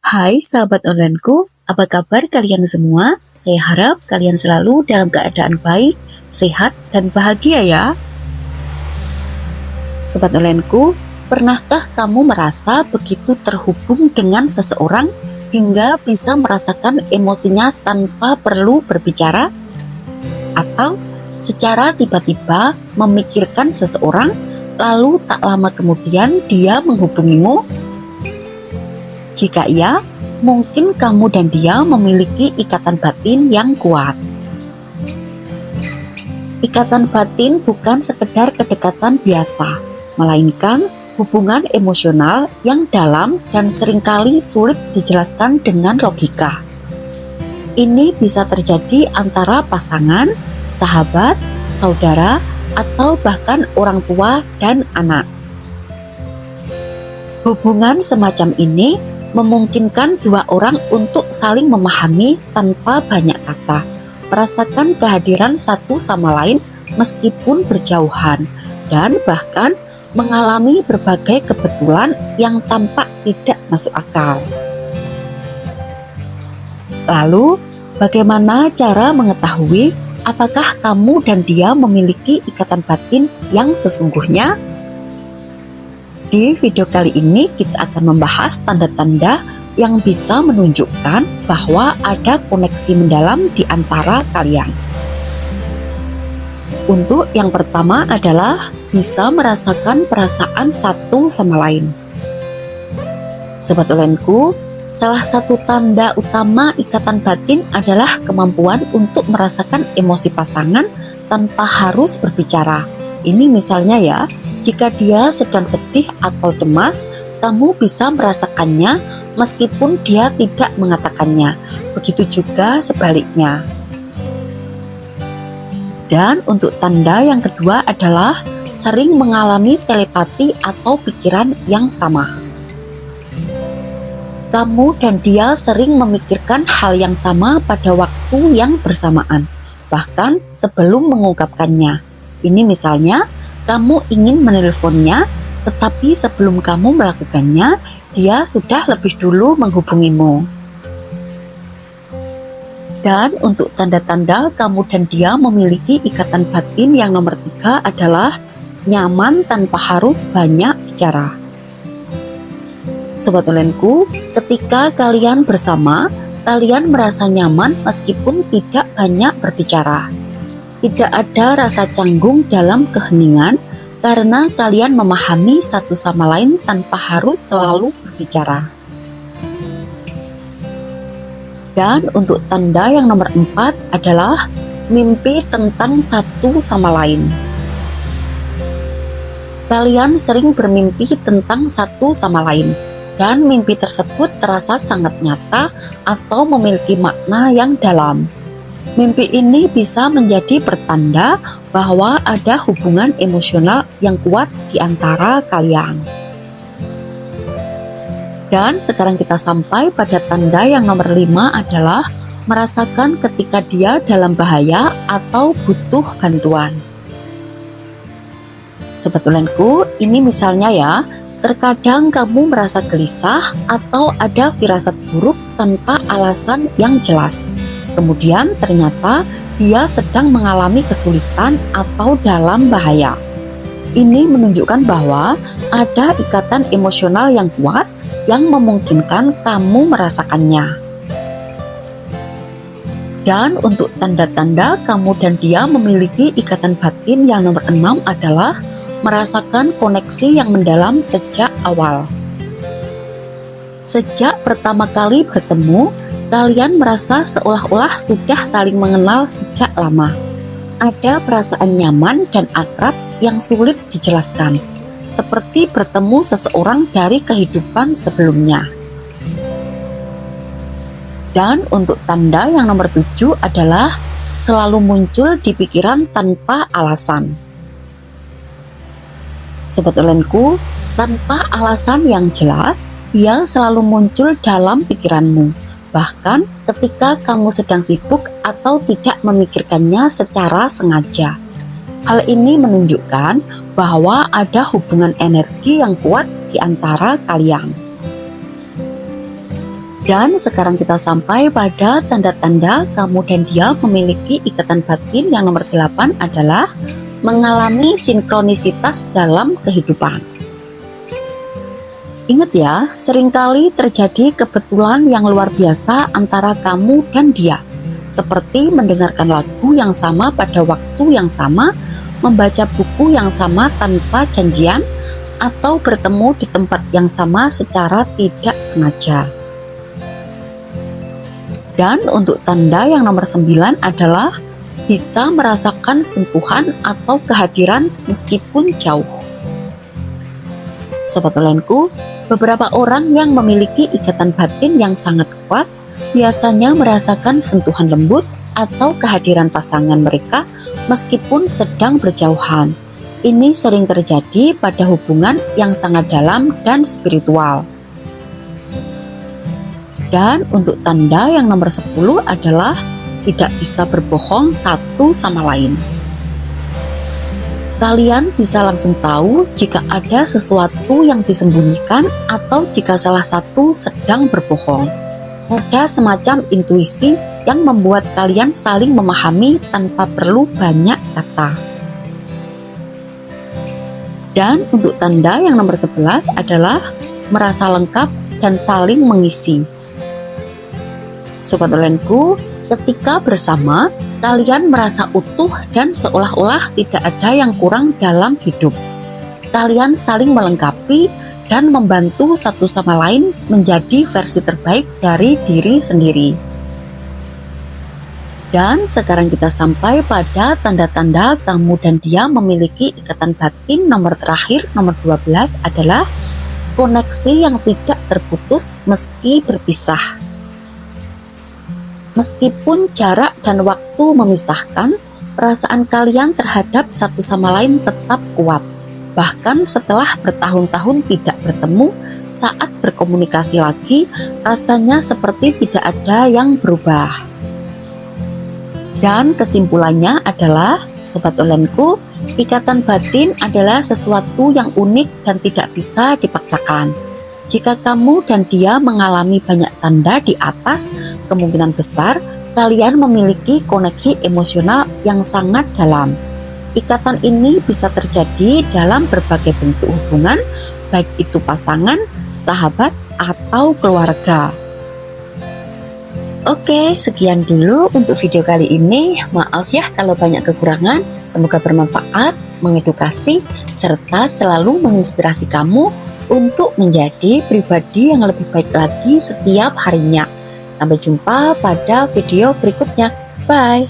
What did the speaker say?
Hai sahabat onlineku, apa kabar kalian semua? Saya harap kalian selalu dalam keadaan baik, sehat, dan bahagia ya. Sobat onlineku, pernahkah kamu merasa begitu terhubung dengan seseorang hingga bisa merasakan emosinya tanpa perlu berbicara? Atau secara tiba-tiba memikirkan seseorang, lalu tak lama kemudian dia menghubungimu? Jika iya, mungkin kamu dan dia memiliki ikatan batin yang kuat. Ikatan batin bukan sekedar kedekatan biasa, melainkan hubungan emosional yang dalam dan seringkali sulit dijelaskan dengan logika. Ini bisa terjadi antara pasangan, sahabat, saudara, atau bahkan orang tua dan anak. Hubungan semacam ini memungkinkan dua orang untuk saling memahami tanpa banyak kata, merasakan kehadiran satu sama lain meskipun berjauhan, dan bahkan mengalami berbagai kebetulan yang tampak tidak masuk akal. Lalu, bagaimana cara mengetahui apakah kamu dan dia memiliki ikatan batin yang sesungguhnya? Di video kali ini kita akan membahas tanda-tanda yang bisa menunjukkan bahwa ada koneksi mendalam di antara kalian. Untuk yang pertama adalah bisa merasakan perasaan satu sama lain. Sobat onlineku, salah satu tanda utama ikatan batin adalah kemampuan untuk merasakan emosi pasangan tanpa harus berbicara. Ini misalnya ya, jika dia sedang sedih atau cemas, kamu bisa merasakannya meskipun dia tidak mengatakannya. Begitu juga sebaliknya. Dan untuk tanda yang kedua adalah sering mengalami telepati atau pikiran yang sama. Kamu dan dia sering memikirkan hal yang sama pada waktu yang bersamaan, bahkan sebelum mengungkapkannya. Ini misalnya, kamu ingin menelponnya, tetapi sebelum kamu melakukannya, dia sudah lebih dulu menghubungimu. Dan untuk tanda-tanda kamu dan dia memiliki ikatan batin yang nomor 3 adalah nyaman tanpa harus banyak bicara. Sobat onlineku, ketika kalian bersama, kalian merasa nyaman meskipun tidak banyak berbicara. Tidak ada rasa canggung dalam keheningan karena kalian memahami satu sama lain tanpa harus selalu berbicara. Dan untuk tanda yang nomor 4 adalah mimpi tentang satu sama lain. Kalian sering bermimpi tentang satu sama lain, dan mimpi tersebut terasa sangat nyata atau memiliki makna yang dalam. Mimpi ini bisa menjadi pertanda bahwa ada hubungan emosional yang kuat di antara kalian. Dan sekarang kita sampai pada tanda yang nomor 5 adalah merasakan ketika dia dalam bahaya atau butuh bantuan. Sobat onlineku, ini misalnya ya, terkadang kamu merasa gelisah atau ada firasat buruk tanpa alasan yang jelas. Kemudian ternyata dia sedang mengalami kesulitan atau dalam bahaya. Ini menunjukkan bahwa ada ikatan emosional yang kuat yang memungkinkan kamu merasakannya. Dan untuk tanda-tanda kamu dan dia memiliki ikatan batin yang nomor 6 adalah merasakan koneksi yang mendalam sejak awal. Sejak pertama kali bertemu, kalian merasa seolah-olah sudah saling mengenal sejak lama. Ada perasaan nyaman dan akrab yang sulit dijelaskan, seperti bertemu seseorang dari kehidupan sebelumnya. Dan untuk tanda yang nomor 7 adalah selalu muncul di pikiran tanpa alasan. Sobat onlineku, tanpa alasan yang jelas, dia selalu muncul dalam pikiranmu. Bahkan ketika kamu sedang sibuk atau tidak memikirkannya secara sengaja. Hal ini menunjukkan bahwa ada hubungan energi yang kuat di antara kalian. Dan sekarang kita sampai pada tanda-tanda kamu dan dia memiliki ikatan batin yang nomor 8 adalah mengalami sinkronisitas dalam kehidupan. Ingat ya, seringkali terjadi kebetulan yang luar biasa antara kamu dan dia, seperti mendengarkan lagu yang sama pada waktu yang sama, membaca buku yang sama tanpa janjian, atau bertemu di tempat yang sama secara tidak sengaja. Dan untuk tanda yang nomor 9 adalah bisa merasakan sentuhan atau kehadiran meskipun jauh. Sobat Online-ku, beberapa orang yang memiliki ikatan batin yang sangat kuat biasanya merasakan sentuhan lembut atau kehadiran pasangan mereka meskipun sedang berjauhan. Ini sering terjadi pada hubungan yang sangat dalam dan spiritual. Dan untuk tanda yang nomor 10 adalah tidak bisa berbohong satu sama lain. Kalian bisa langsung tahu jika ada sesuatu yang disembunyikan atau jika salah satu sedang berbohong. Ada semacam intuisi yang membuat kalian saling memahami tanpa perlu banyak kata. Dan untuk tanda yang nomor 11 adalah merasa lengkap dan saling mengisi. Sobat Online-ku, ketika bersama, kalian merasa utuh dan seolah-olah tidak ada yang kurang dalam hidup. Kalian saling melengkapi dan membantu satu sama lain menjadi versi terbaik dari diri sendiri. Dan sekarang kita sampai pada tanda-tanda kamu dan dia memiliki ikatan batin nomor terakhir, nomor 12 adalah koneksi yang tidak terputus meski berpisah. Meskipun jarak dan waktu memisahkan, perasaan kalian terhadap satu sama lain tetap kuat. Bahkan setelah bertahun-tahun tidak bertemu, saat berkomunikasi lagi, rasanya seperti tidak ada yang berubah. Dan kesimpulannya adalah, Sobat Online-ku, ikatan batin adalah sesuatu yang unik dan tidak bisa dipaksakan. Jika kamu dan dia mengalami banyak tanda di atas, kemungkinan besar kalian memiliki koneksi emosional yang sangat dalam. Ikatan ini bisa terjadi dalam berbagai bentuk hubungan, baik itu pasangan, sahabat, atau keluarga. Oke, sekian dulu untuk video kali ini. Maaf ya kalau banyak kekurangan. Semoga bermanfaat, mengedukasi, serta selalu menginspirasi kamu untuk menjadi pribadi yang lebih baik lagi setiap harinya. Sampai jumpa pada video berikutnya. Bye!